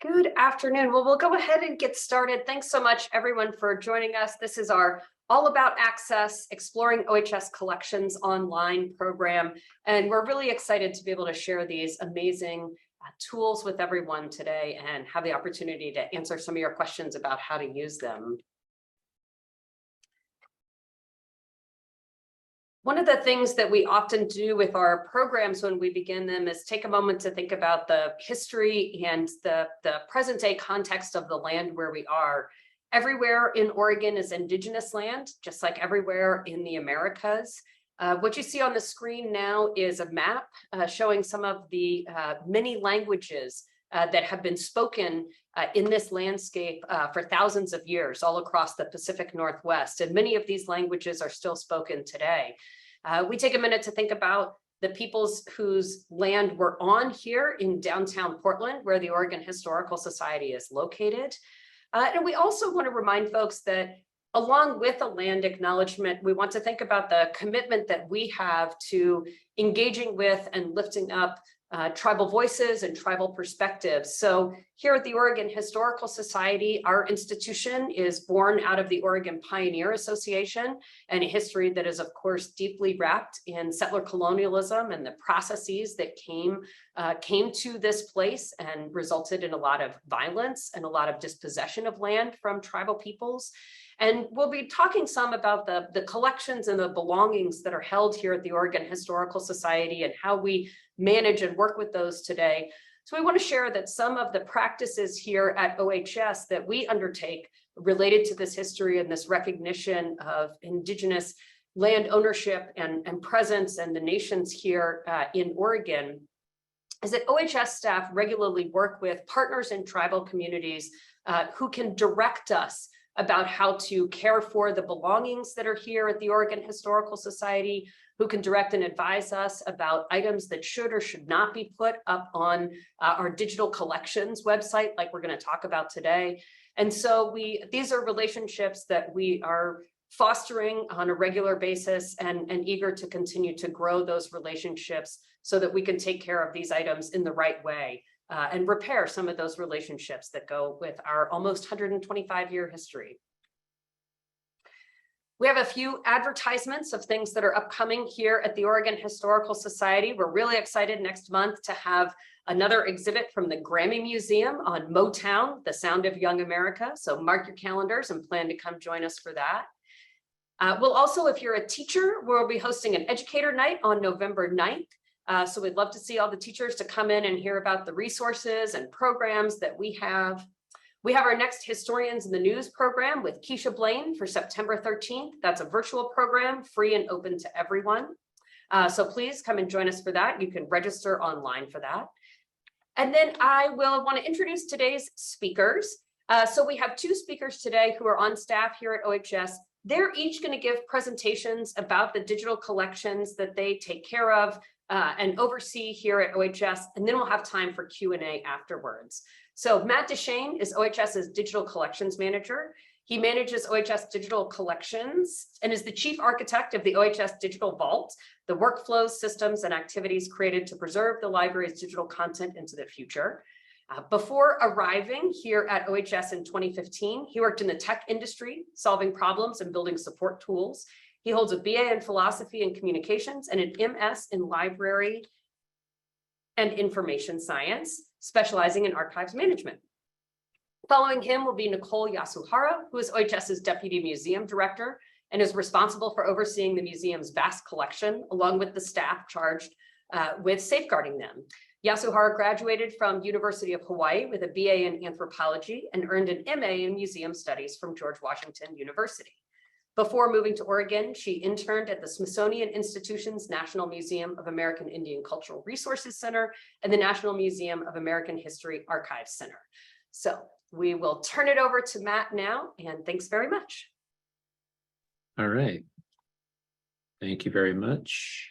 Good afternoon. Well, we'll go ahead and get started. Thanks so much, everyone, for joining us. This is our All About Access, Exploring OHS Collections online program. And we're really excited to be able to share these amazing tools with everyone today and have the opportunity to answer some of your questions about how to use them. One of the things that we often do with our programs when we begin them is take a moment to think about the history and the present day context of the land where we are. Everywhere in Oregon is indigenous land, just like everywhere in the Americas. What you see on the screen now is a map showing some of the many languages that have been spoken in this landscape for thousands of years all across the Pacific Northwest. And many of these languages are still spoken today. We take a minute to think about the peoples whose land we're on here in downtown Portland, where the Oregon Historical Society is located. And we also want to remind folks that along with a land acknowledgement, we want to think about the commitment that we have to engaging with and lifting up tribal voices and tribal perspectives. So here at the Oregon Historical Society, our institution is born out of the Oregon Pioneer Association and a history that is, of course, deeply wrapped in settler colonialism and the processes that came to this place and resulted in a lot of violence and a lot of dispossession of land from tribal peoples. And we'll be talking some about the collections and the belongings that are held here at the Oregon Historical Society and how we manage and work with those today. So we want to share that some of the practices here at OHS that we undertake related to this history and this recognition of Indigenous land ownership and presence and the nations here in Oregon is that OHS staff regularly work with partners in tribal communities who can direct us about how to care for the belongings that are here at the Oregon Historical Society, who can direct and advise us about items that should or should not be put up on our digital collections website, like we're going to talk about today. And so these are relationships that we are fostering on a regular basis and eager to continue to grow those relationships so that we can take care of these items in the right way. And repair some of those relationships that go with our almost 125-year history. We have a few advertisements of things that are upcoming here at the Oregon Historical Society. We're really excited next month to have another exhibit from the Grammy Museum on Motown, the sound of young America. So mark your calendars and plan to come join us for that. We'll also, if you're a teacher, we'll be hosting an educator night on November 9th. So we'd love to see all the teachers to come in and hear about the resources and programs that we have. We have our next Historians in the News program with Keisha Blaine for September 13th. That's a virtual program, free and open to everyone. So please come and join us for that. You can register online for that. And then I will want to introduce today's speakers. So we have two speakers today who are on staff here at OHS. They're each going to give presentations about the digital collections that they take care of and oversee here at OHS, and then we'll have time for Q&A afterwards. So Matt Deschaine is OHS's Digital Collections Manager. He manages OHS Digital Collections and is the chief architect of the OHS Digital Vault, the workflows, systems, and activities created to preserve the library's digital content into the future. Before arriving here at OHS in 2015, he worked in the tech industry, solving problems and building support tools. He holds a BA in Philosophy and Communications and an MS in Library and Information Science, specializing in archives management. Following him will be Nicole Yasuhara, who is OHS's Deputy Museum Director and is responsible for overseeing the museum's vast collection, along with the staff charged with safeguarding them. Yasuhara graduated from University of Hawaii with a BA in Anthropology and earned an MA in Museum Studies from George Washington University. Before moving to Oregon, she interned at the Smithsonian Institution's National Museum of American Indian Cultural Resources Center and the National Museum of American History Archives Center. So we will turn it over to Matt now, and thanks very much. All right. Thank you very much.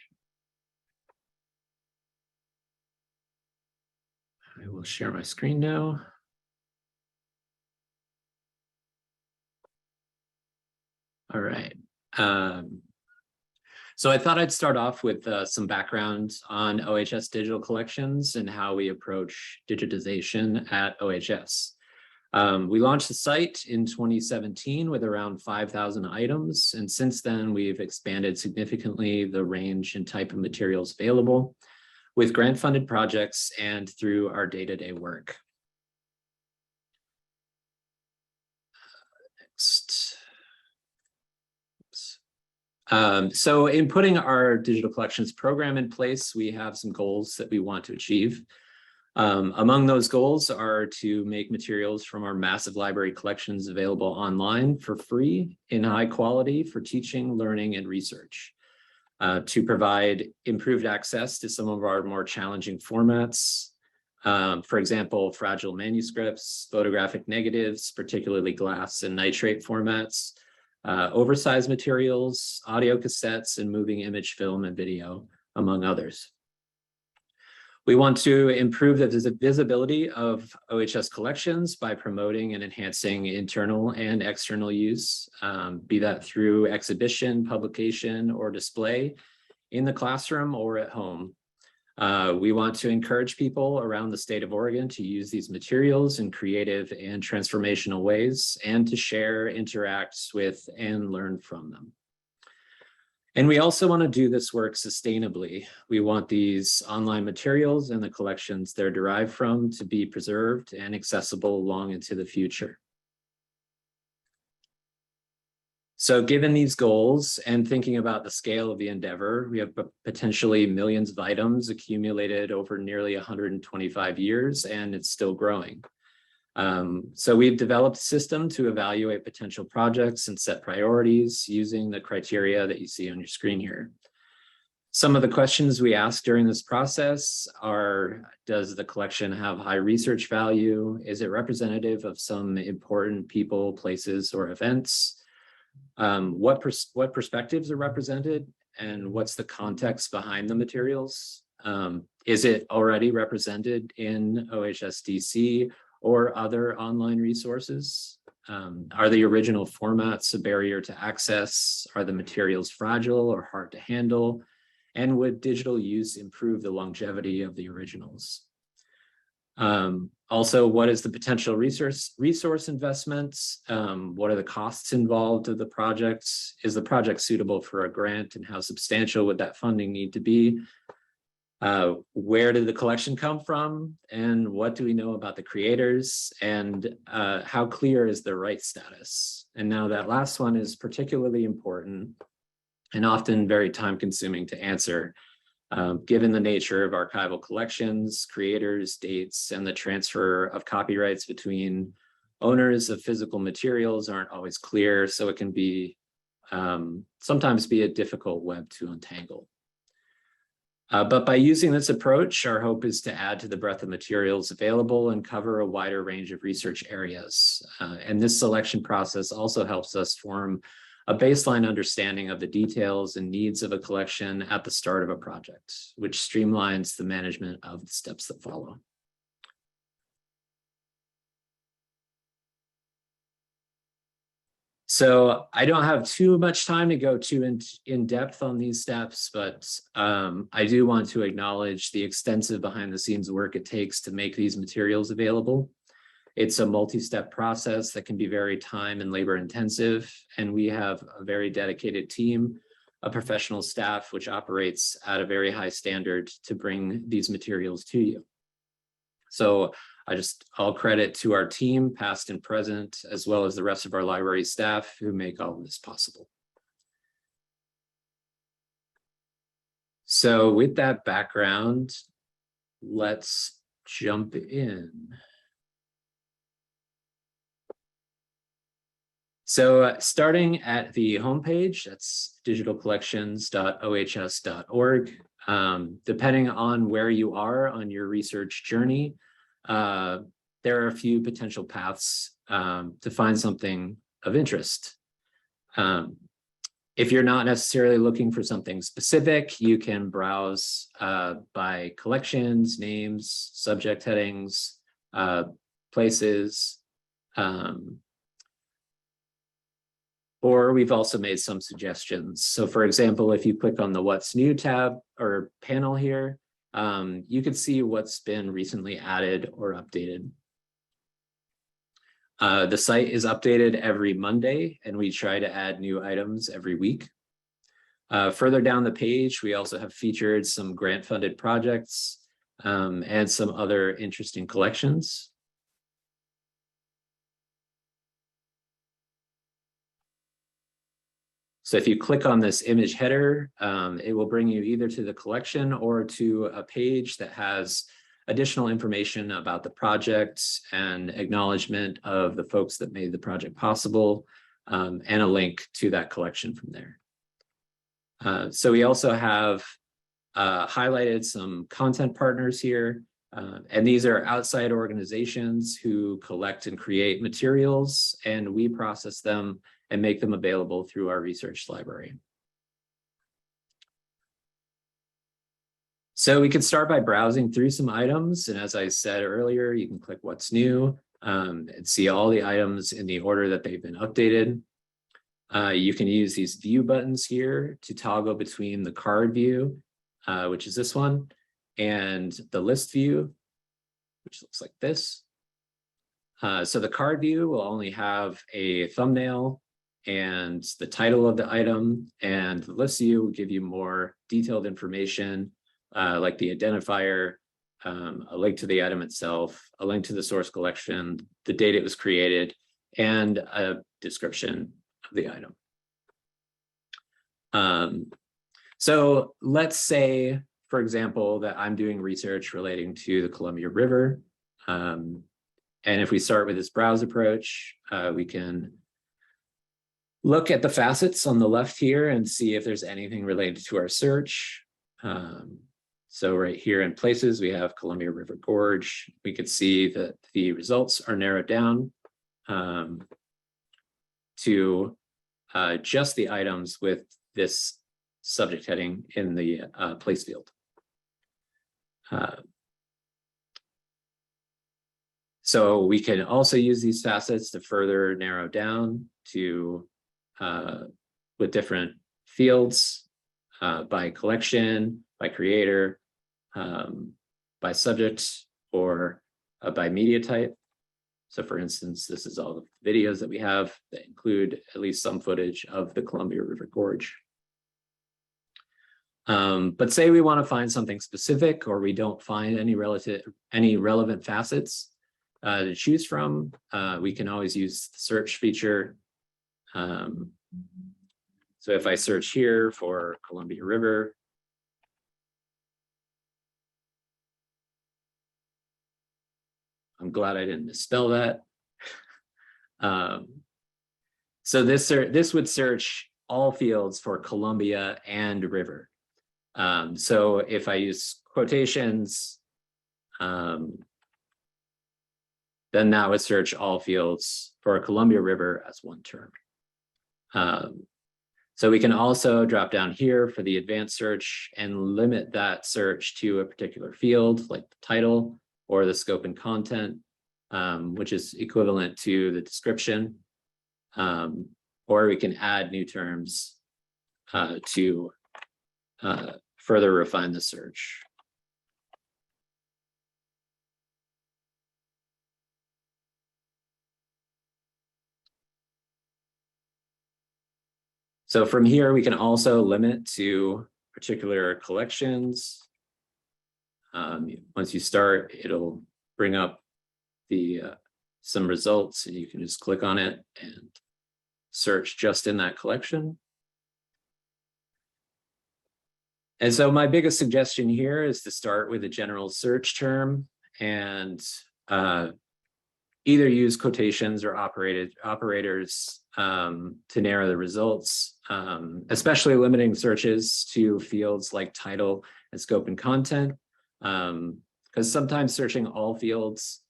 I will share my screen now. All right. So I thought I'd start off with some background on OHS Digital Collections and how we approach digitization at OHS. We launched the site in 2017 with around 5,000 items, and since then we've expanded significantly the range and type of materials available with grant-funded projects and through our day-to-day work. Next. So in putting our digital collections program in place, we have some goals that we want to achieve. Among those goals are to make materials from our massive library collections available online for free in high quality for teaching, learning, and research. To provide improved access to some of our more challenging formats. For example, fragile manuscripts, photographic negatives, particularly glass and nitrate formats, oversized materials, audio cassettes, and moving image film and video, among others. We want to improve the visibility of OHS collections by promoting and enhancing internal and external use, be that through exhibition, publication, or display in the classroom or at home. We want to encourage people around the state of Oregon to use these materials in creative and transformational ways and to share, interact with, and learn from them. And we also want to do this work sustainably. We want these online materials and the collections they're derived from to be preserved and accessible long into the future. So given these goals and thinking about the scale of the endeavor, we have potentially millions of items accumulated over nearly 125 years, and it's still growing. So we've developed a system to evaluate potential projects and set priorities using the criteria that you see on your screen here. Some of the questions we ask during this process are, does the collection have high research value? Is it representative of some important people, places, or events? What perspectives are represented? And what's the context behind the materials? Is it already represented in OHS DC or other online resources? Are the original formats a barrier to access? Are the materials fragile or hard to handle? And would digital use improve the longevity of the originals? Also, what is the potential resource investments? What are the costs involved of the project? Is the project suitable for a grant, and how substantial would that funding need to be? Where did the collection come from, and what do we know about the creators, and how clear is the rights status? And now that last one is particularly important and often very time consuming to answer, given the nature of archival collections, creators, dates, and the transfer of copyrights between owners of physical materials aren't always clear, so it can be sometimes be a difficult web to untangle. But by using this approach, our hope is to add to the breadth of materials available and cover a wider range of research areas. And this selection process also helps us form a baseline understanding of the details and needs of a collection at the start of a project, which streamlines the management of the steps that follow. So I don't have too much time to go too in depth on these steps, but I do want to acknowledge the extensive behind the scenes work it takes to make these materials available. It's a multi-step process that can be very time and labor intensive, and we have a very dedicated team, a professional staff, which operates at a very high standard to bring these materials to you. So all credit to our team, past and present, as well as the rest of our library staff who make all of this possible. So with that background, let's jump in. So starting at the homepage, that's digitalcollections.ohs.org. Depending on where you are on your research journey, there are a few potential paths to find something of interest. If you're not necessarily looking for something specific, you can browse by collections, names, subject headings, places. Or we've also made some suggestions. So for example, if you click on the What's New tab or panel here, you can see what's been recently added or updated. The site is updated every Monday, and we try to add new items every week. Further down the page, we also have featured some grant-funded projects and some other interesting collections. So if you click on this image header, it will bring you either to the collection or to a page that has additional information about the project and acknowledgement of the folks that made the project possible, and a link to that collection from there. So we also have highlighted some content partners here, and these are outside organizations who collect and create materials, and we process them and make them available through our research library. So we could start by browsing through some items. And as I said earlier, you can click What's New and see all the items in the order that they've been updated. You can use these view buttons here to toggle between the card view, which is this one, and the list view, which looks like this. So the card view will only have a thumbnail and the title of the item, and the list view will give you more detailed information, like the identifier, a link to the item itself, a link to the source collection, the date it was created, and a description of the item. So let's say, for example, that I'm doing research relating to the Columbia River. And if we start with this browse approach, we can look at the facets on the left here and see if there's anything related to our search. So right here in places, we have Columbia River Gorge. We could see that the results are narrowed down to just the items with this subject heading in the place field. So we can also use these facets to further narrow down to with different fields by collection, by creator, by subject, or by media type. So for instance, this is all the videos that we have that include at least some footage of the Columbia River Gorge. But say we want to find something specific, or we don't find any relevant facets to choose from, we can always use the search feature. So if I search here for Columbia River, I'm glad I didn't misspell that. So this would search all fields for Columbia and river. So if I use quotations, then that would search all fields for Columbia River as one term. So we can also drop down here for the advanced search and limit that search to a particular field, like the title or the scope and content, which is equivalent to the description. Or we can add new terms to further refine the search. So from here, we can also limit to particular collections. Once you start, it'll bring up the some results, and you can just click on it and search just in that collection. And so my biggest suggestion here is to start with a general search term and either use quotations or operators to narrow the results, especially limiting searches to fields like title and scope and content, because sometimes searching all fields,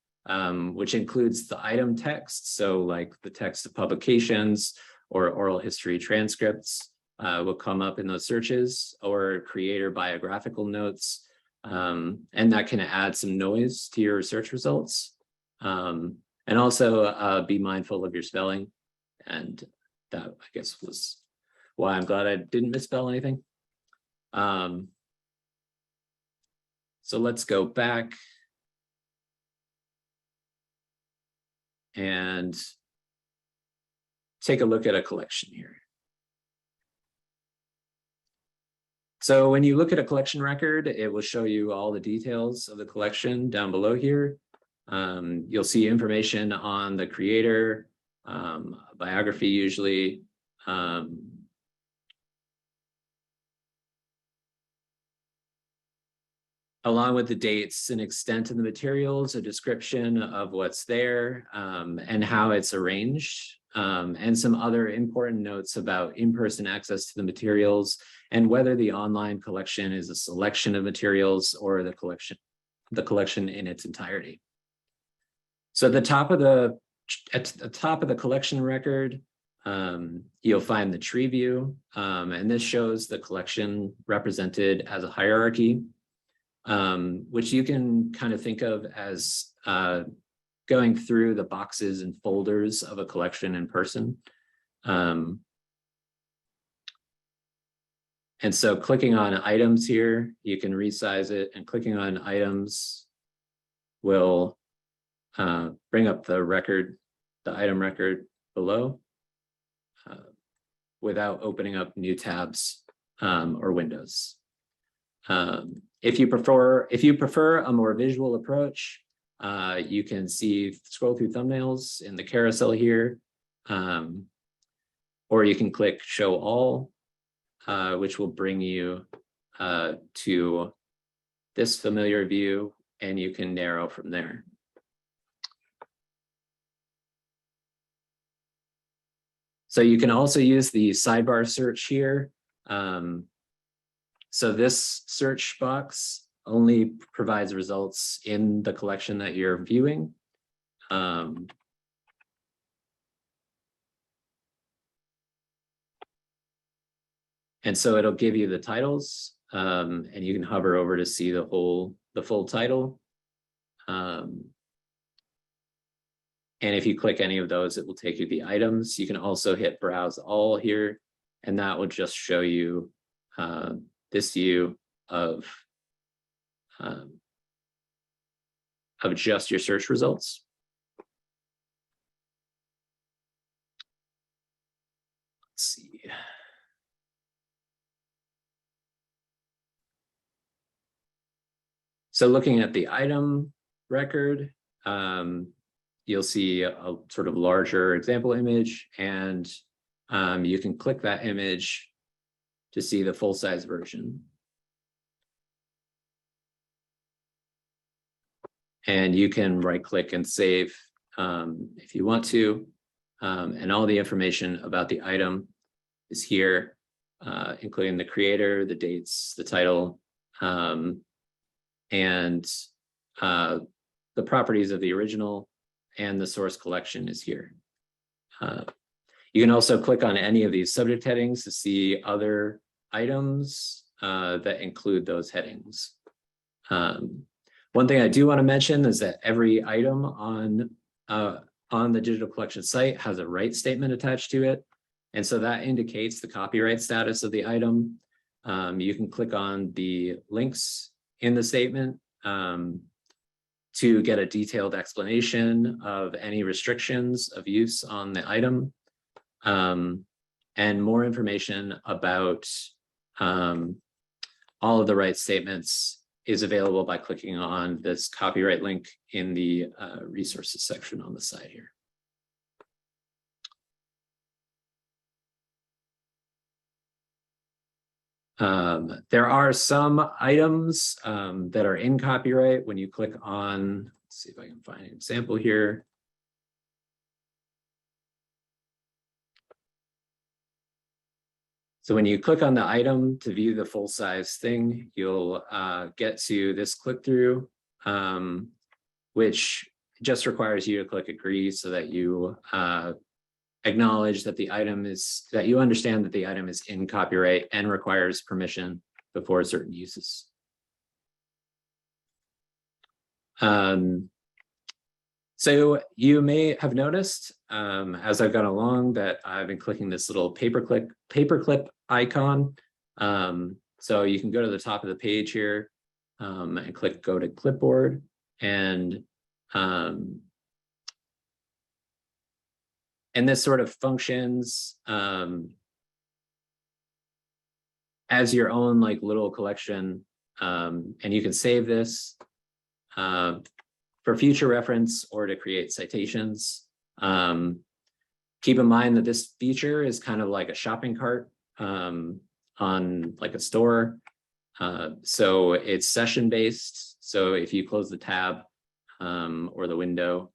which includes the item text, so like the text of publications or oral history transcripts, will come up in those searches, or creator biographical notes, and that can add some noise to your search results. And also be mindful of your spelling and that I guess was why I'm glad I didn't misspell anything. So let's go back and take a look at a collection here. So when you look at a collection record, it will show you all the details of the collection down below here. You'll see information on the creator, biography usually, along with the dates and extent of the materials, a description of what's there, and how it's arranged, and some other important notes about in-person access to the materials and whether the online collection is a selection of materials or the collection in its entirety. So at the top of the collection record, you'll find the tree view, and this shows the collection represented as a hierarchy, which you can kind of think of as going through the boxes and folders of a collection in person. And so clicking on items here, you can resize it, and clicking on items will bring up the record, the item record below, without opening up new tabs or windows. If you prefer a more visual approach, you can scroll through thumbnails in the carousel here, or you can click Show All, which will bring you to this familiar view, and you can narrow from there. So you can also use the sidebar search here. So this search box only provides results in the collection that you're viewing. And so it'll give you the titles, and you can hover over to see the full title. And if you click any of those, it will take you to the items. You can also hit Browse All here, and that will just show you this view of just your search results. Let's see. So looking at the item record, you'll see a sort of larger example image, and you can click that image to see the full-size version. And you can right-click and save if you want to, and all the information about the item is here, including the creator, the dates, the title, and the properties of the original, and the source collection is here. You can also click on any of these subject headings to see other items that include those headings. One thing I do want to mention is that every item on the digital collection site has a right statement attached to it. And so that indicates the copyright status of the item. You can click on the links in the statement to get a detailed explanation of any restrictions of use on the item, and more information about all of the right statements is available by clicking on this copyright link in the resources section on the side here. There are some items that are in copyright when you click on, let's see if I can find an example here. So when you click on the item to view the full size thing, you'll get to this click through, which just requires you to click agree so that you acknowledge that the item is, that you understand that the item is in copyright and requires permission before certain uses. So you may have noticed as I've gone along that I've been clicking this little paperclip icon. So you can go to the top of the page here and click go to clipboard, and this sort of functions as your own like little collection, and you can save this for future reference or to create citations. Keep in mind that this feature is kind of like a shopping cart on like a store. So it's session based. So if you close the tab or the window,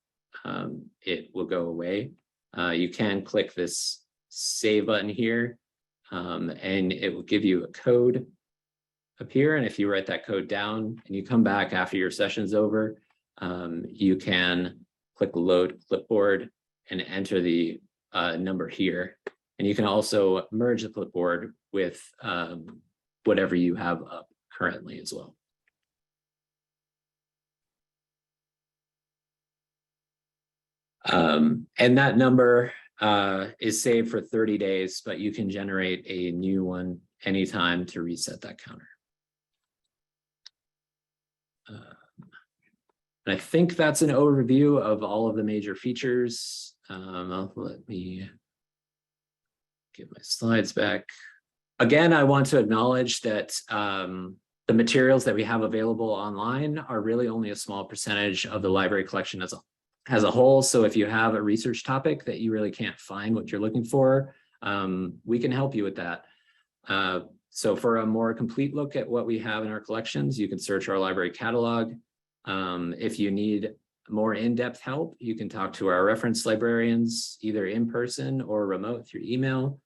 it will go away. You can click this save button here, and it will give you a code up here. And if you write that code down and you come back after your session's over, you can click load clipboard and enter the number here. And you can also merge the clipboard with whatever you have up currently as well. And that number is saved for 30 days, but you can generate a new one anytime to reset that counter. And I think that's an overview of all of the major features. Let me get my slides back. Again, I want to acknowledge that the materials that we have available online are really only a small percentage of the library collection as a whole. So if you have a research topic that you really can't find what you're looking for, we can help you with that. So for a more complete look at what we have in our collections, you can search our library catalog. If you need more in-depth help, you can talk to our reference librarians, either in person or remote through email.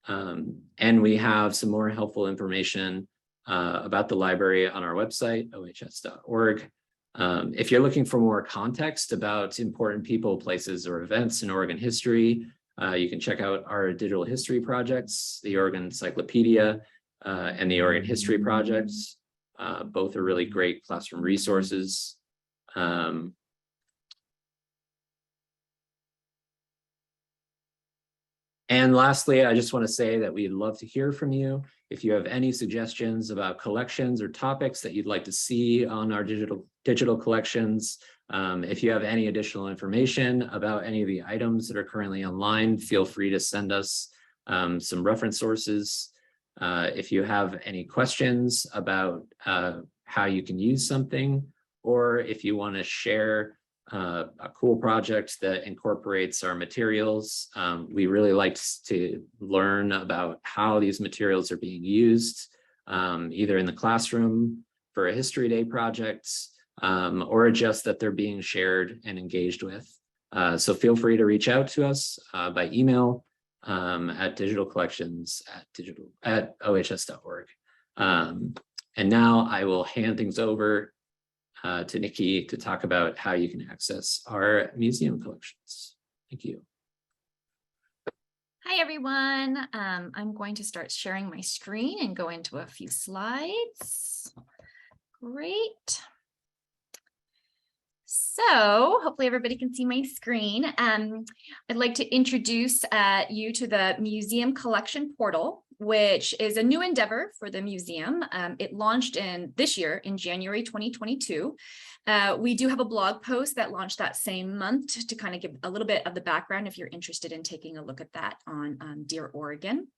And we have some more helpful information about the library on our website, ohs.org. If you're looking for more context about important people, places, or events in Oregon history, you can check out our digital history projects, the Oregon Encyclopedia and the Oregon History Projects. Both are really great classroom resources. And lastly, I just want to say that we'd love to hear from you. If you have any suggestions about collections or topics that you'd like to see on our digital collections, if you have any additional information about any of the items that are currently online, feel free to send us some reference sources. If you have any questions about how you can use something, or if you want to share a cool project that incorporates our materials, we really like to learn about how these materials are being used, either in the classroom for a History Day project, or just that they're being shared and engaged with. So feel free to reach out to us by email at digitalcollections@ohs.org. And now I will hand things over to Nikki to talk about how you can access our museum collections. Thank you. Hi, everyone. I'm going to start sharing my screen and go into a few slides. Great. So hopefully everybody can see my screen. I'd like to introduce you to the Museum Collection Portal, which is a new endeavor for the museum. It launched this year in January 2022. We do have a blog post that launched that same month to kind of give a little bit of the background if you're interested in taking a look at that on Dear Oregon.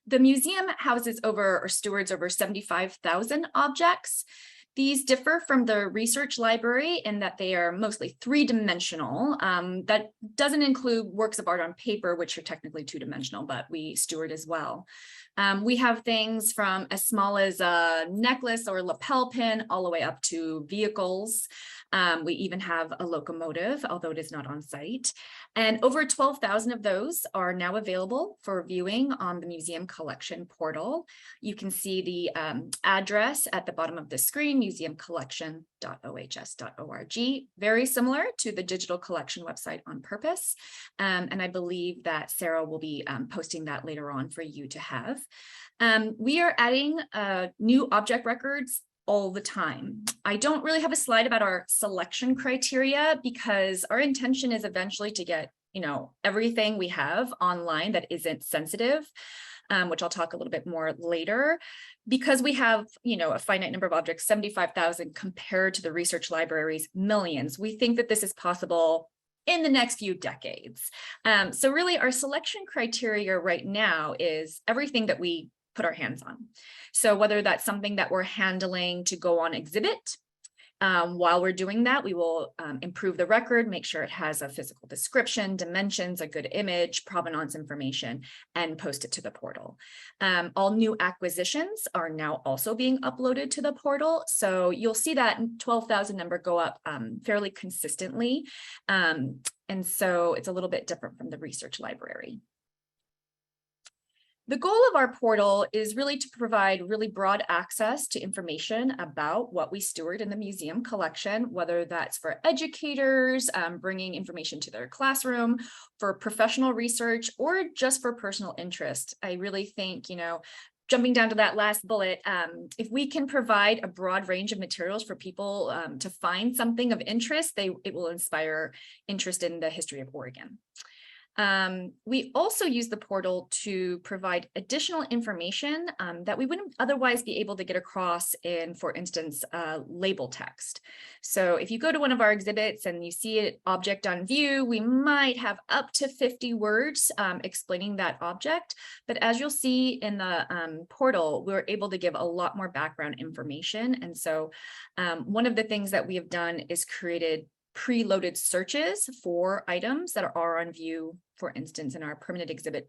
The museum houses or stewards over 75,000 objects. These differ from the research library in that they are mostly three-dimensional. That doesn't include works of art on paper, which are technically two-dimensional, but we steward as well. We have things from as small as a necklace or lapel pin all the way up to vehicles. We even have a locomotive, although it is not on site. And over 12,000 of those are now available for viewing on the Museum Collection Portal. You can see the address at the bottom of the screen, museumcollection.ohs.org, very similar to the digital collection website on purpose. And I believe that Sarah will be posting that later on for you to have. We are adding new object records all the time. I don't really have a slide about our selection criteria because our intention is eventually to get everything we have online that isn't sensitive, which I'll talk a little bit more later. Because we have, a finite number of objects, 75,000 compared to the research library's millions, we think that this is possible in the next few decades. So really our selection criteria right now is everything that we put our hands on. So whether that's something that we're handling to go on exhibit, while we're doing that, we will improve the record, make sure it has a physical description, dimensions, a good image, provenance information, and post it to the portal. All new acquisitions are now also being uploaded to the portal. So you'll see that 12,000 number go up fairly consistently. And so it's a little bit different from the research library. The goal of our portal is really to provide really broad access to information about what we steward in the museum collection, whether that's for educators, bringing information to their classroom, for professional research, or just for personal interest. I really think, jumping down to that last bullet, if we can provide a broad range of materials for people to find something of interest, it will inspire interest in the history of Oregon. We also use the portal to provide additional information that we wouldn't otherwise be able to get across in, for instance, label text. So if you go to one of our exhibits and you see an object on view, we might have up to 50 words explaining that object. But as you'll see in the portal, we're able to give a lot more background information. And so one of the things that we have done is created preloaded searches for items that are on view, for instance, in our permanent exhibit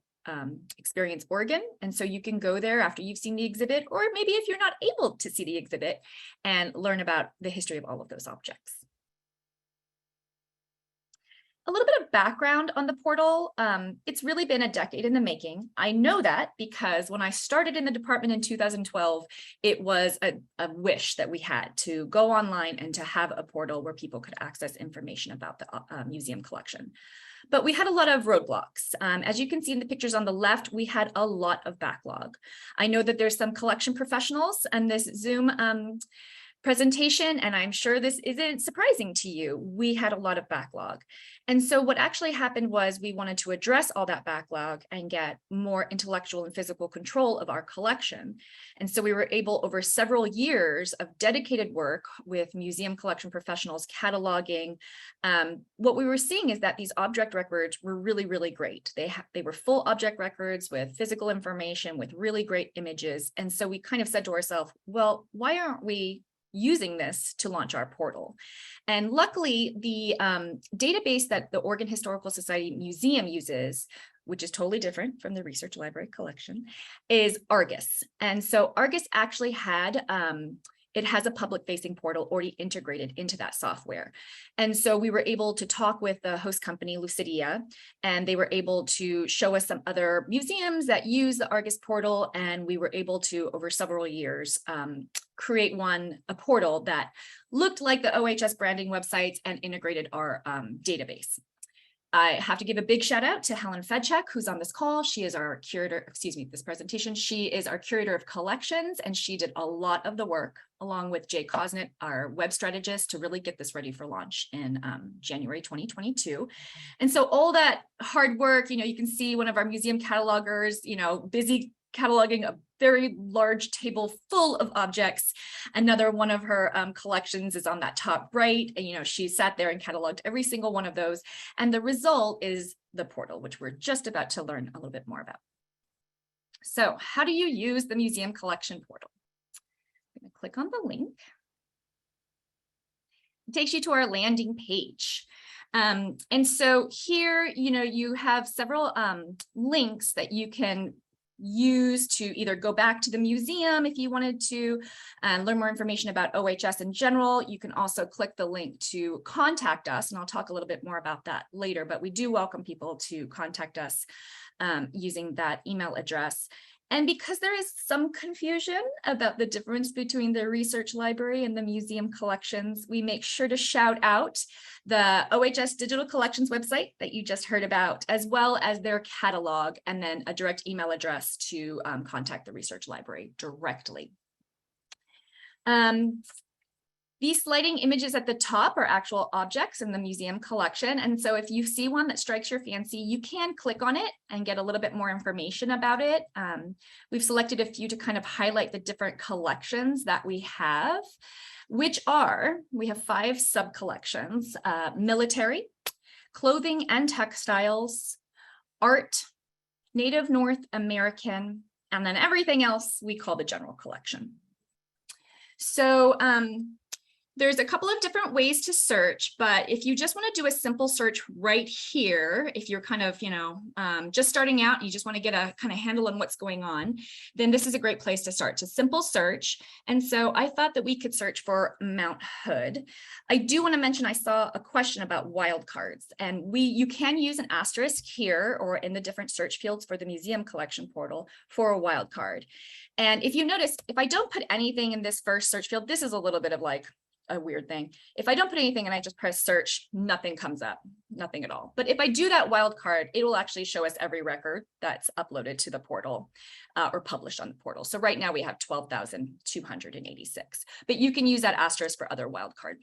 Experience Oregon. And so you can go there after you've seen the exhibit, or maybe if you're not able to see the exhibit, and learn about the history of all of those objects. A little bit of background on the portal. It's really been a decade in the making. I know that because when I started in the department in 2012, it was a wish that we had to go online and to have a portal where people could access information about the museum collection. But we had a lot of roadblocks. As you can see in the pictures on the left, we had a lot of backlog. I know that there's some collection professionals and this Zoom presentation, and I'm sure this isn't surprising to you. We had a lot of backlog. And so what actually happened was we wanted to address all that backlog and get more intellectual and physical control of our collection. And so we were able, over several years of dedicated work with museum collection professionals cataloging, what we were seeing is that these object records were really, really great. They were full object records with physical information, with really great images. And so we kind of said to ourselves, well, why aren't we using this to launch our portal? And luckily, the database that the Oregon Historical Society Museum uses, which is totally different from the research library collection, is Argus. And so Argus actually had it has a public-facing portal already integrated into that software. And so we were able to talk with the host company, Lucidia, and they were able to show us some other museums that use the Argus portal, and we were able to, over several years, create a portal that looked like the OHS branding websites and integrated our database. I have to give a big shout out to Helen Fedchuk, who's on this call. She is our curator, this presentation. She is our curator of collections, and she did a lot of the work along with Jay Cosnett, our web strategist, to really get this ready for launch in January 2022. And so all that hard work, you can see one of our museum catalogers, busy cataloging a very large table full of objects. Another one of her collections is on that top right. And, she sat there and cataloged every single one of those. And the result is the portal, which we're just about to learn a little bit more about. So how do you use the museum collection portal? I'm going to click on the link. It takes you to our landing page. And so here, you have several links that you can use to either go back to the museum if you wanted to learn more information about OHS in general. You can also click the link to contact us, and I'll talk a little bit more about that later, but we do welcome people to contact us using that email address. And because there is some confusion about the difference between the research library and the museum collections, we make sure to shout out the OHS Digital Collections website that you just heard about, as well as their catalog, and then a direct email address to contact the research library directly. These sliding images at the top are actual objects in the museum collection. And so if you see one that strikes your fancy, you can click on it and get a little bit more information about it. We've selected a few to kind of highlight the different collections that we have, which are, we have 5 sub-collections: military, clothing and textiles, art, Native North American, and then everything else we call the general collection. So there's a couple of different ways to search, but if you just want to do a simple search right here, if you're kind of, just starting out, you just want to get a kind of handle on what's going on, then this is a great place to start, to simple search. And so I thought that we could search for Mount Hood. I do want to mention, I saw a question about wildcards, and you can use an asterisk here or in the different search fields for the museum collection portal for a wildcard. And if you notice, if I don't put anything in this first search field, this is a little bit of like a weird thing. If I don't put anything and I just press search, nothing comes up, nothing at all. But if I do that wildcard, it will actually show us every record that's uploaded to the portal or published on the portal. So right now we have 12,286, but you can use that asterisk for other wildcard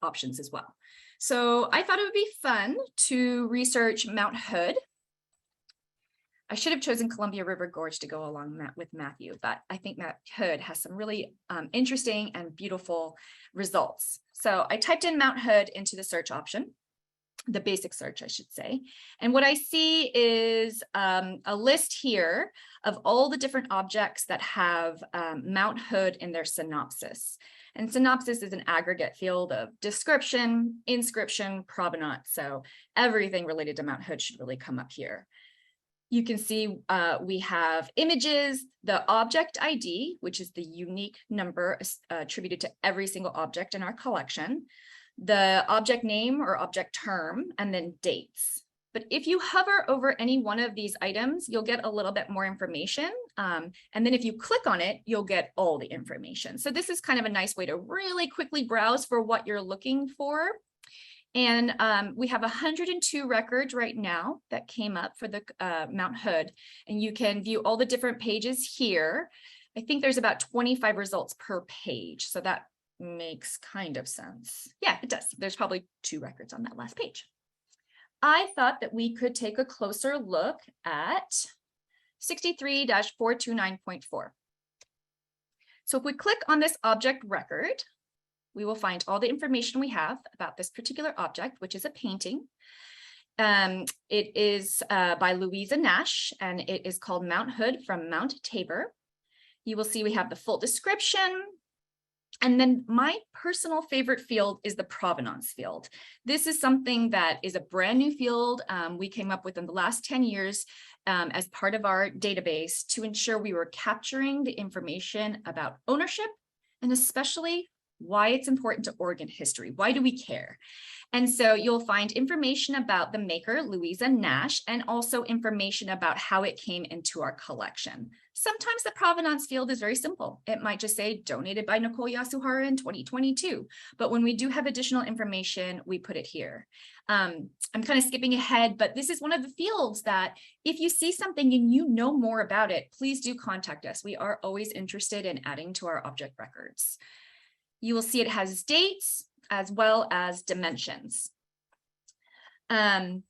options as well. So I thought it would be fun to research Mount Hood. I should have chosen Columbia River Gorge to go along with Mathieu, but I think Mount Hood has some really interesting and beautiful results. So I typed in Mount Hood into the search option, the basic search, I should say. And what I see is a list here of all the different objects that have Mount Hood in their synopsis. And synopsis is an aggregate field of description, inscription, provenance. So everything related to Mount Hood should really come up here. You can see we have images, the object ID, which is the unique number attributed to every single object in our collection, the object name or object term, and then dates. But if you hover over any one of these items, you'll get a little bit more information. And then if you click on it, you'll get all the information. So this is kind of a nice way to really quickly browse for what you're looking for. And we have 102 records right now that came up for the Mount Hood, and you can view all the different pages here. I think there's about 25 results per page, so that makes kind of sense. Yeah, it does. There's probably 2 records on that last page. I thought that we could take a closer look at 63-429.4. So if we click on this object record, we will find all the information we have about this particular object, which is a painting. It is by Louisa Nash, and it is called Mount Hood from Mount Tabor. You will see we have the full description. And then my personal favorite field is the provenance field. This is something that is a brand new field we came up with in the last 10 years as part of our database to ensure we were capturing the information about ownership, and especially why it's important to Oregon history. Why do we care? And so you'll find information about the maker, Louisa Nash, and also information about how it came into our collection. Sometimes the provenance field is very simple. It might just say donated by Nicole Yasuhara in 2022. But when we do have additional information, we put it here. I'm kind of skipping ahead, but this is one of the fields that if you see something and you know more about it, please do contact us. We are always interested in adding to our object records. You will see it has dates as well as dimensions. A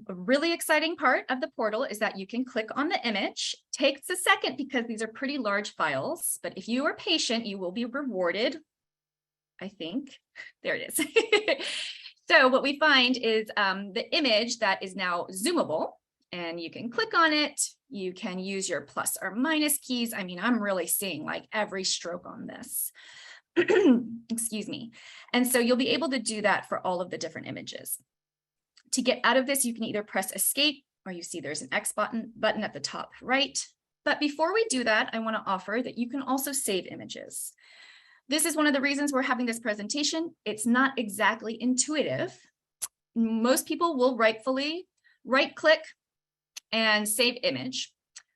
really exciting part of the portal is that you can click on the image. Takes a second because these are pretty large files, but if you are patient, you will be rewarded, I think. There it is. So what we find is the image that is now zoomable, and you can click on it. You can use your plus or minus keys. I mean, I'm really seeing like every stroke on this. Excuse me. And so you'll be able to do that for all of the different images. To get out of this, you can either press escape, or you see there's an X button at the top right. But before we do that, I want to offer that you can also save images. This is one of the reasons we're having this presentation. It's not exactly intuitive. Most people will rightfully right-click and save image.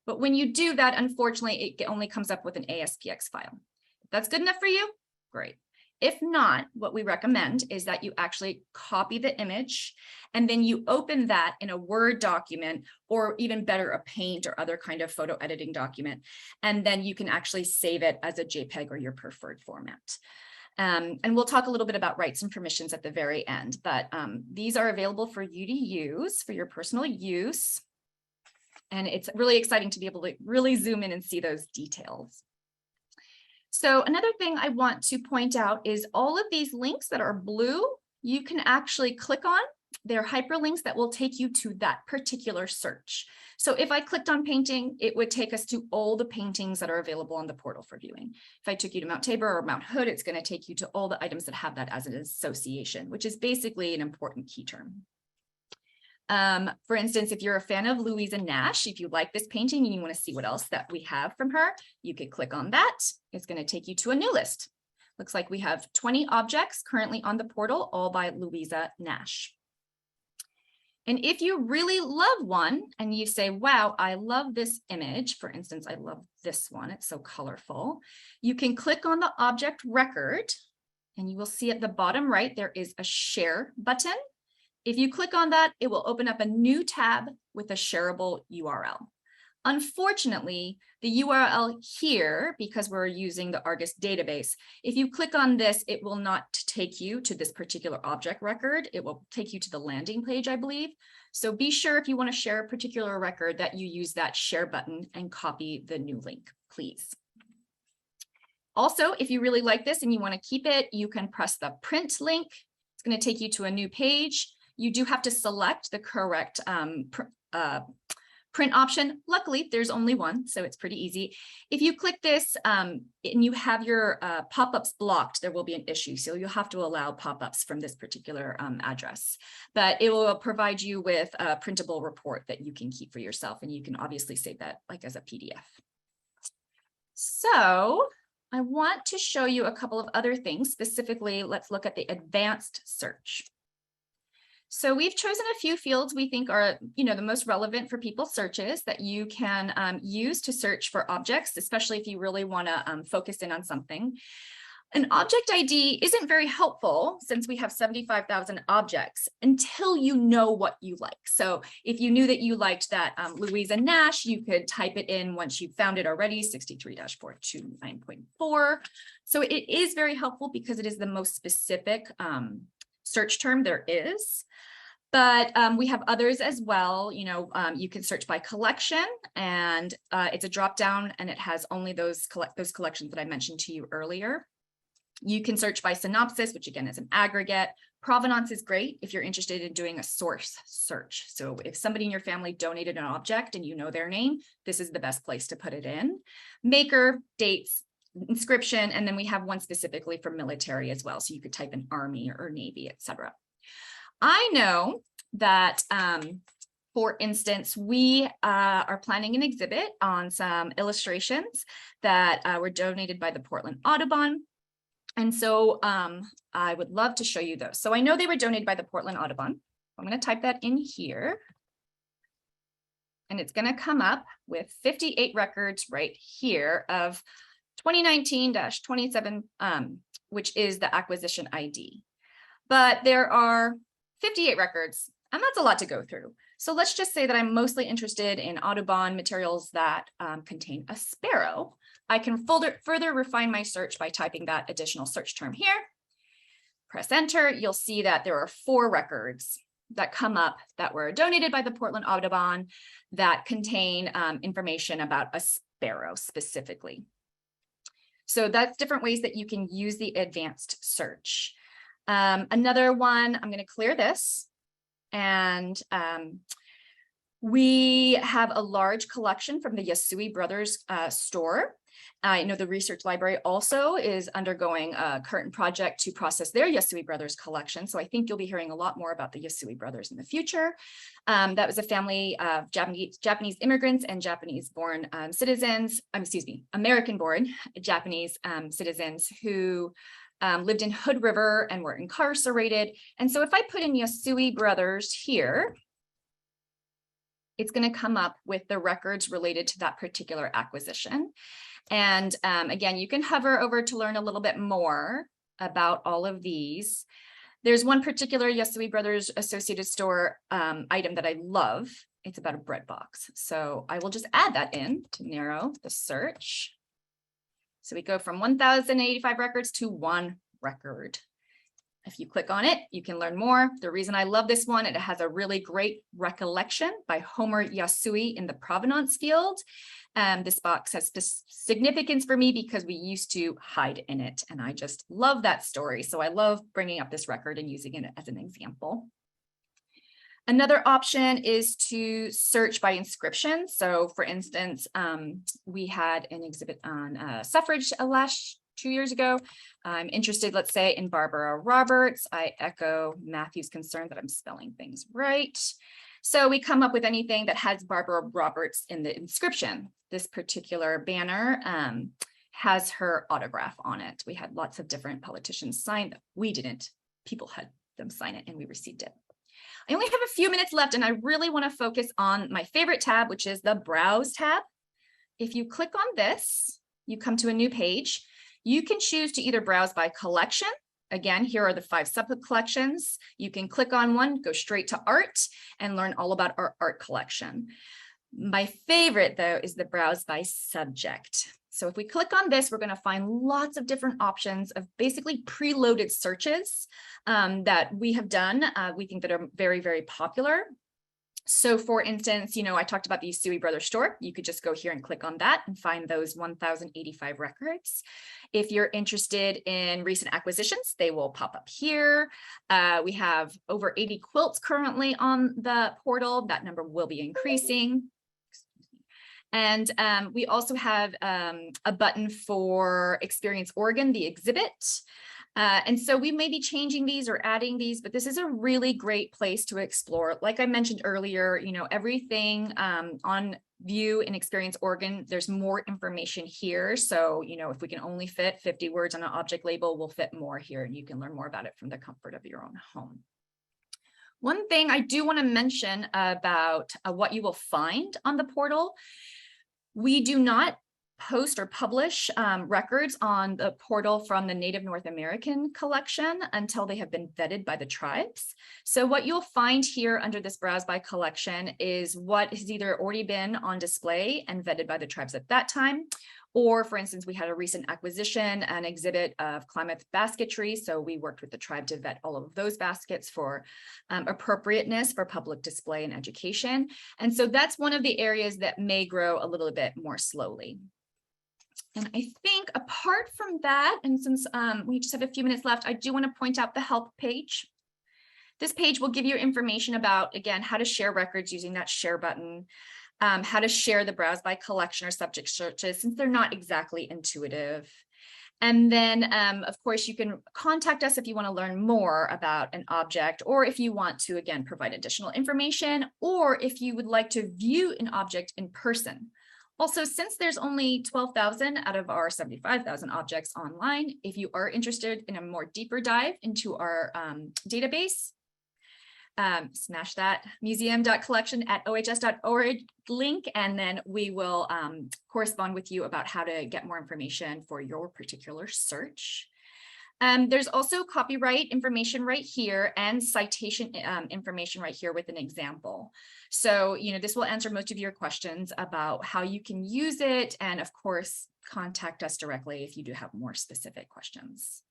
But when you do that, unfortunately, it only comes up with an ASPX file. If that's good enough for you, great. If not, what we recommend is that you actually copy the image and then you open that in a Word document, or even better, a Paint or other kind of photo editing document. And then you can actually save it as a JPEG or your preferred format. And we'll talk a little bit about rights and permissions at the very end, but these are available for you to use for your personal use. And it's really exciting to be able to really zoom in and see those details. So another thing I want to point out is all of these links that are blue, you can actually click on. They're hyperlinks that will take you to that particular search. So if I clicked on painting, it would take us to all the paintings that are available on the portal for viewing. If I took you to Mount Tabor or Mount Hood, it's going to take you to all the items that have that as an association, which is basically an important key term. For instance, if you're a fan of Louisa Nash, if you like this painting and you want to see what else that we have from her, you could click on that. It's going to take you to a new list. Looks like we have 20 objects currently on the portal, all by Louisa Nash. And if you really love one and you say, wow, I love this image, for instance, I love this one, it's so colorful, you can click on the object record and you will see at the bottom right, there is a share button. If you click on that, it will open up a new tab with a shareable URL. Unfortunately, the URL here, because we're using the Argus database, if you click on this, it will not take you to this particular object record. It will take you to the landing page, I believe. So be sure if you want to share a particular record that you use that share button and copy the new link, please. Also, if you really like this and you want to keep it, you can press the print link. It's going to take you to a new page. You do have to select the correct print option. Luckily, there's only one, so it's pretty easy. If you click this and you have your pop-ups blocked, there will be an issue. So you'll have to allow pop-ups from this particular address. But it will provide you with a printable report that you can keep for yourself, and you can obviously save that like as a PDF. So I want to show you a couple of other things. Specifically, let's look at the advanced search. So we've chosen a few fields we think are, the most relevant for people's searches that you can use to search for objects, especially if you really want to focus in on something. An object ID isn't very helpful since we have 75,000 objects until you know what you like. So if you knew that you liked that Louisa Nash, you could type it in once you found it already, 63-429.4. So it is very helpful because it is the most specific search term there is. But we have others as well. You can search by collection, and it's a drop down, and it has only those collections that I mentioned to you earlier. You can search by synopsis, which again is an aggregate. Provenance is great if you're interested in doing a source search. So if somebody in your family donated an object and you know their name, this is the best place to put it in. Maker, dates, inscription, and then we have one specifically for military as well. So you could type in Army or Navy, etc. I know that, for instance, we are planning an exhibit on some illustrations that were donated by the Portland Audubon. And so I would love to show you those. So I know they were donated by the Portland Audubon. I'm going to type that in here. And it's going to come up with 58 records right here of 2019-27, which is the acquisition ID. But there are 58 records, and that's a lot to go through. So let's just say that I'm mostly interested in Audubon materials that contain a sparrow. I can further refine my search by typing that additional search term here. Press enter. You'll see that there are 4 records that come up that were donated by the Portland Audubon that contain information about a sparrow specifically. So that's different ways that you can use the advanced search. Another one, I'm going to clear this. And we have a large collection from the Yasui Brothers Store. I know the research library also is undergoing a current project to process their Yasui Brothers collection. So I think you'll be hearing a lot more about the Yasui Brothers in the future. That was a family of Japanese immigrants and Japanese-born citizens, American-born Japanese citizens who lived in Hood River and were incarcerated. And so if I put in Yasui Brothers here, it's going to come up with the records related to that particular acquisition. And again, you can hover over to learn a little bit more about all of these. There's one particular Yasui Brothers Associated Store item that I love. It's about a bread box. So I will just add that in to narrow the search. So we go from 1,085 records to 1 record. If you click on it, you can learn more. The reason I love this one, it has a really great recollection by Homer Yasui in the provenance field. This box has significance for me because we used to hide in it, and I just love that story. So I love bringing up this record and using it as an example. Another option is to search by inscription. So for instance, we had an exhibit on suffrage last 2 years ago. I'm interested, let's say, in Barbara Roberts. I echo Matthew's concern that I'm spelling things right. So we come up with anything that has Barbara Roberts in the inscription. This particular banner has her autograph on it. We had lots of different politicians sign it. We didn't. People had them sign it and we received it. I only have a few minutes left and I really want to focus on my favorite tab, which is the Browse tab. If you click on this, you come to a new page. You can choose to either browse by collection. Again, here are the 5 sub-collections. You can click on one, go straight to art, and learn all about our art collection. My favorite, though, is the browse by subject. So if we click on this, we're going to find lots of different options of basically preloaded searches that we have done. We think that are very, very popular. So for instance, I talked about the Yasui Brothers Store. You could just go here and click on that and find those 1,085 records. If you're interested in recent acquisitions, they will pop up here. We have over 80 quilts currently on the portal. That number will be increasing. And we also have a button for Experience Oregon, the exhibit. And so we may be changing these or adding these, but this is a really great place to explore. Like I mentioned earlier, everything on view in Experience Oregon, there's more information here. So, if we can only fit 50 words on an object label, we'll fit more here and you can learn more about it from the comfort of your own home. One thing I do want to mention about what you will find on the portal, we do not post or publish records on the portal from the Native North American collection until they have been vetted by the tribes. So what you'll find here under this browse by collection is what has either already been on display and vetted by the tribes at that time, or for instance, we had a recent acquisition, an exhibit of Klamath basketry. So we worked with the tribe to vet all of those baskets for appropriateness for public display and education. And so that's one of the areas that may grow a little bit more slowly. And I think apart from that, and since we just have a few minutes left, I do want to point out the help page. This page will give you information about, again, how to share records using that share button, how to share the browse by collection or subject searches, since they're not exactly intuitive. And then, of course, you can contact us if you want to learn more about an object, or if you want to, again, provide additional information, or if you would like to view an object in person. Also, since there's only 12,000 out of our 75,000 objects online, if you are interested in a more deeper dive into our database, smash that museum.collection@ohs.org link, and then we will correspond with you about how to get more information for your particular search. There's also copyright information right here and citation information right here with an example. So, this will answer most of your questions about how you can use it. And of course, contact us directly if you do have more specific questions.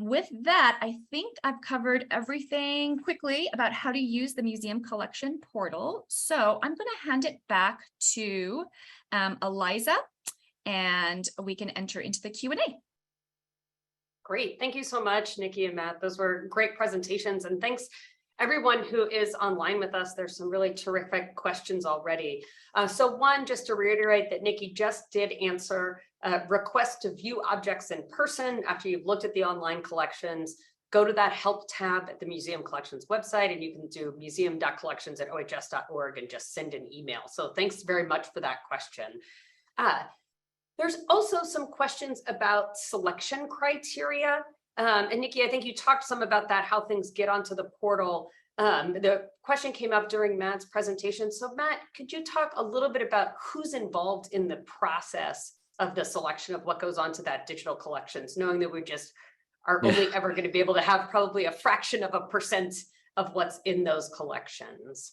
With that, I think I've covered everything quickly about how to use the museum collection portal. So I'm going to hand it back to Eliza, and we can enter into the Q&A. Great. Thank you so much, Nikki and Matt. Those were great presentations. And thanks everyone who is online with us. There's some really terrific questions already. So one, just to reiterate that Nikki just did answer request to view objects in person after you've looked at the online collections. Go to that help tab at the Museum Collections website, and you can do museum.collections@ohs.org and just send an email. So thanks very much for that question. There's also some questions about selection criteria. And Nikki, I think you talked some about that, how things get onto the portal. The question came up during Matt's presentation. So Matt, could you talk a little bit about who's involved in the process of the selection of what goes onto that digital collections, knowing that we just are only ever going to be able to have probably a fraction of a percent of what's in those collections?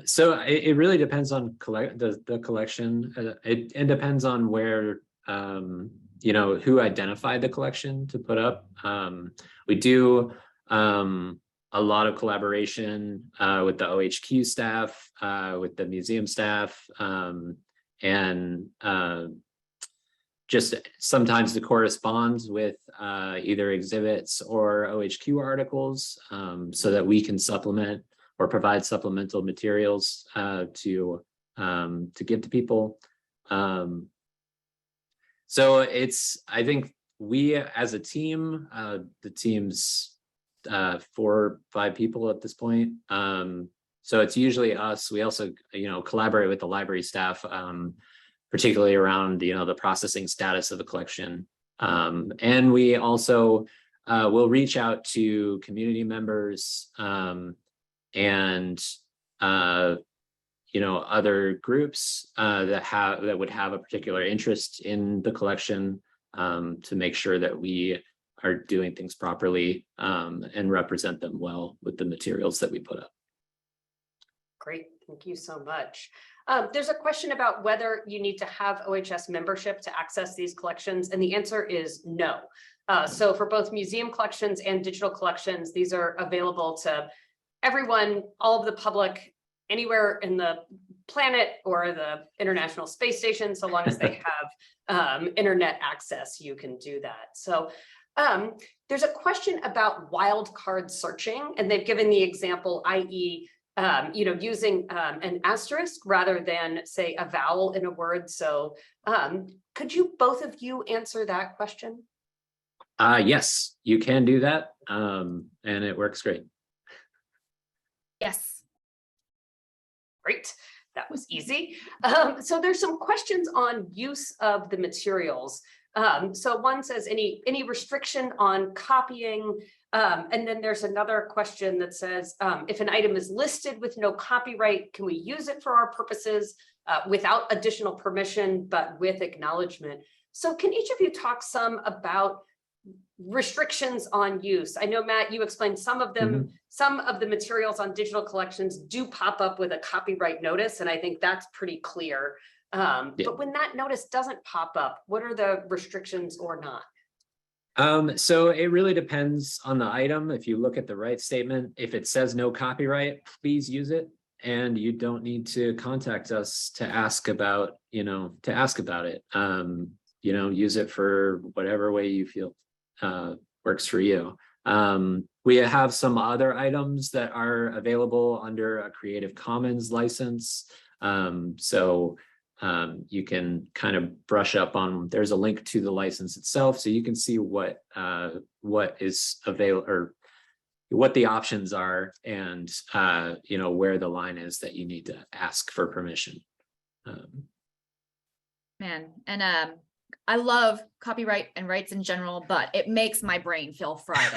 So it really depends on the collection. It depends on where you know, who identified the collection to put up. We do a lot of collaboration with the OHQ staff, with the museum staff, and just sometimes to correspond with either exhibits or OHQ articles, so that we can supplement or provide supplemental materials to give to people. So I think we as a team, the team's 4 or 5 people at this point. So it's usually us. We also, you know, collaborate with the library staff, particularly around, you know, the processing status of the collection. And we also will reach out to community members and, you know, other groups that would have a particular interest in the collection, to make sure that we are doing things properly and represent them well with the materials that we put up. Great, thank you so much. There's a question about whether you need to have OHS membership to access these collections, and the answer is no. So for both museum collections and digital collections, these are available to everyone, all of the public, anywhere in the planet or the International Space Station, so long as they have internet access, you can do that. So there's a question about wildcard searching, and they've given the example, i.e., you know, using an asterisk rather than, say, a vowel in a word. So could you, both of you, answer that question? Yes, you can do that, and it works great. Yes. Great, that was easy. So there's some questions on use of the materials. So one says, any restriction on copying? And then there's another question that says, if an item is listed with no copyright, can we use it for our purposes without additional permission, but with acknowledgement? So can each of you talk some about restrictions on use? I know, Matt, you explained some of them. Some of the materials on digital collections do pop up with a copyright notice, and I think that's pretty clear. But when that notice doesn't pop up, what are the restrictions or not? So it really depends on the item. If you look at the rights statement, if it says no copyright, please use it. And you don't need to contact us to ask about, you know, it. You know, use it for whatever way you feel works for you. We have some other items that are available under a Creative Commons license. So you can kind of brush up on, there's a link to the license itself, so you can see what is available, or what the options are, and you know, where the line is that you need to ask for permission. Man, and I love copyright and rights in general, but it makes my brain feel fried.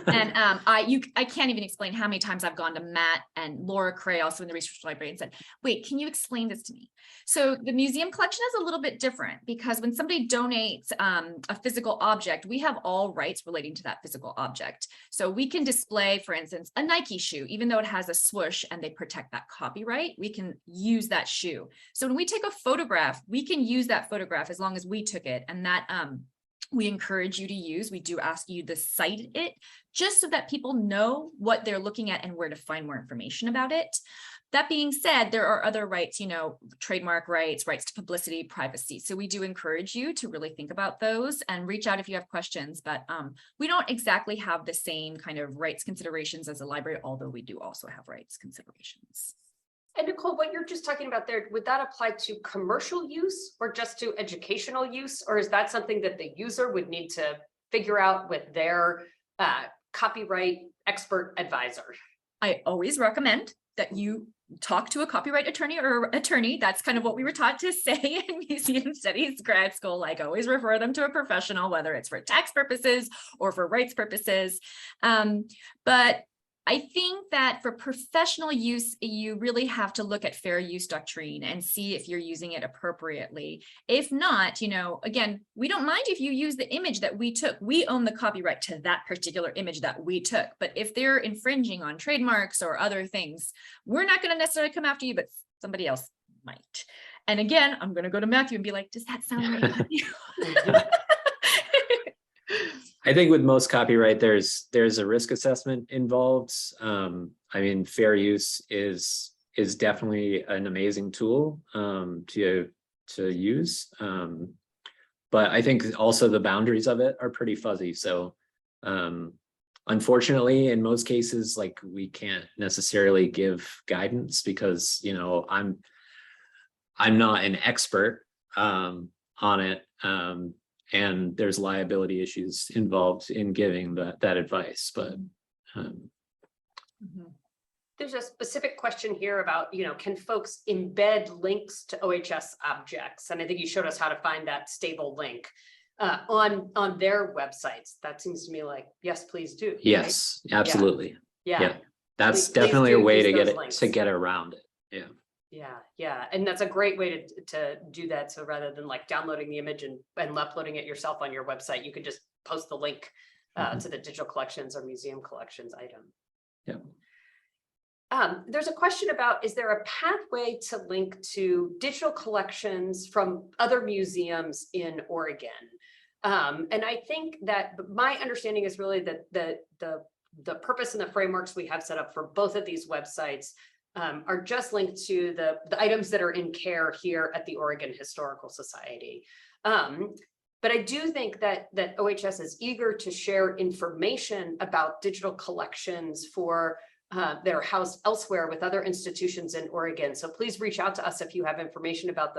And I can't even explain how many times I've gone to Matt and Laura Cray, also in the research library, and said, wait, can you explain this to me? So the museum collection is a little bit different, because when somebody donates a physical object, we have all rights relating to that physical object. So we can display, for instance, a Nike shoe, even though it has a swoosh and they protect that copyright, we can use that shoe. So when we take a photograph, we can use that photograph as long as we took it, and that we encourage you to use. We do ask you to cite it, just so that people know what they're looking at and where to find more information about it. That being said, there are other rights, you know, trademark rights, rights to publicity, privacy. So we do encourage you to really think about those and reach out if you have questions. But we don't exactly have the same kind of rights considerations as a library, although we do also have rights considerations. And Nicole, what you're just talking about there, would that apply to commercial use or just to educational use? Or is that something that the user would need to figure out with their copyright expert advisor? I always recommend that you talk to a copyright attorney or attorney. That's kind of what we were taught to say in museum studies grad school. Like, always refer them to a professional, whether it's for tax purposes or for rights purposes. But I think that for professional use, you really have to look at fair use doctrine and see if you're using it appropriately. If not, you know, again, we don't mind if you use the image that we took. We own the copyright to that particular image that we took. But if they're infringing on trademarks or other things, we're not going to necessarily come after you, but somebody else might. And again, I'm going to go to Mathieu and be like, does that sound right, Mathieu? I think with most copyright, there's a risk assessment involved. I mean, fair use is definitely an amazing tool to use. But I think also the boundaries of it are pretty fuzzy. So unfortunately, in most cases, like we can't necessarily give guidance because, you know, I'm not an expert on it. And there's liability issues involved in giving that advice, but there's a specific question here about, you know, can folks embed links to OHS objects? And I think you showed us how to find that stable link on their websites. That seems to me like, yes, please do. yes, right? Absolutely. Yeah. That's Please definitely a do way use to get those it links. to get around it. Yeah. And that's a great way to do that. So rather than like downloading the image and uploading it yourself on your website, you can just post the link to the digital collections or museum collections item. Yeah. There's a question about, is there a pathway to link to digital collections from other museums in Oregon? And I think that my understanding is really that the purpose and the frameworks we have set up for both of these websites are just linked to the items that are in care here at the Oregon Historical Society. But I do think that OHS is eager to share information about digital collections for that are housed elsewhere with other institutions in Oregon. So please reach out to us if you have information about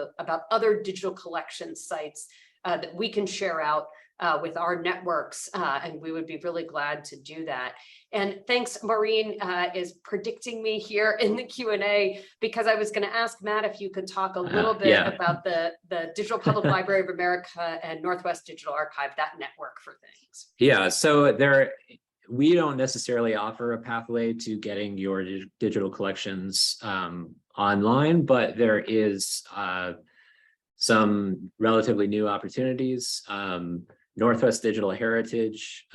other digital collection sites that we can share out with our networks, and we would be really glad to do that. And thanks, Maureen is predicting me here in the Q&A, because I was going to ask Matt if you could talk a little bit about the Digital Public Library of America and Northwest Digital Archive, that network for things. Yeah, so we don't necessarily offer a pathway to getting your digital collections online, but there is some relatively new opportunities. Northwest Digital Heritage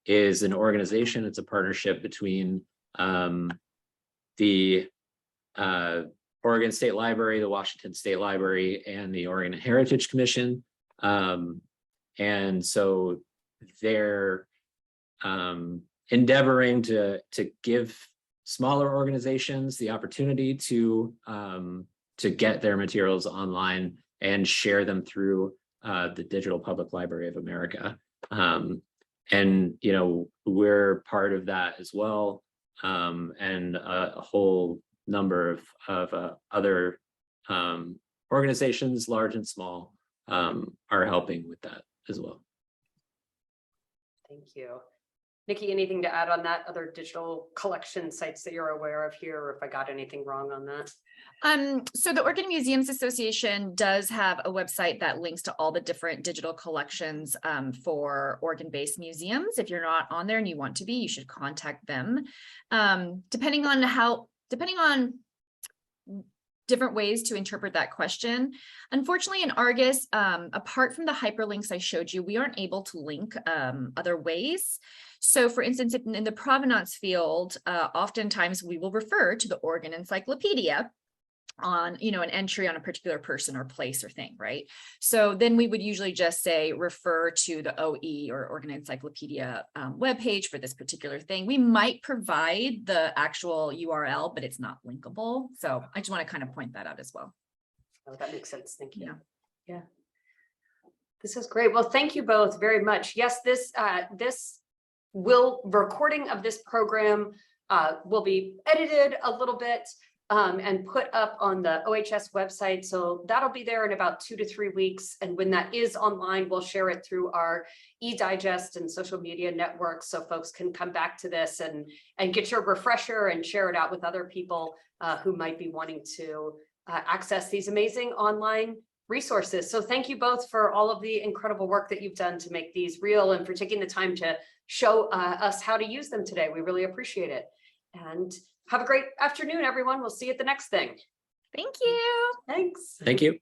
is an organization. It's a partnership between the Oregon State Library, the Washington State Library, and the Oregon Heritage Commission. And so they're endeavoring to give smaller organizations the opportunity to get their materials online and share them through the Digital Public Library of America. And, you know, we're part of that as well. And a whole number of other organizations, large and small, are helping with that as well. Thank you. Nikki, anything to add on that? Other digital collection sites that you're aware of here, or if I got anything wrong on that? So the Oregon Museums Association does have a website that links to all the different digital collections for Oregon-based museums. If you're not on there and you want to be, you should contact them. Depending on different ways to interpret that question. Unfortunately, in Argus, apart from the hyperlinks I showed you, we aren't able to link other ways. So for instance, in the provenance field, oftentimes we will refer to the Oregon Encyclopedia on, you know, an entry on a particular person or place or thing, right? So then we would usually just say, refer to the OE or Oregon Encyclopedia webpage for this particular thing. We might provide the actual URL, but it's not linkable. So I just want to kind of point that out as well. Oh, that makes sense. Thank you. Yeah. This is great. Well, thank you both very much. Yes, this recording of this program will be edited a little bit and put up on the OHS website. So that'll be there in about 2 to 3 weeks. And when that is online, we'll share it through our e-digest and social media networks, so folks can come back to this and get your refresher and share it out with other people who might be wanting to access these amazing online resources. So thank you both for all of the incredible work that you've done to make these real, and for taking the time to show us how to use them today. We really appreciate it. And have a great afternoon, everyone. We'll see you at the next thing. Thank you. Thanks. Thank you.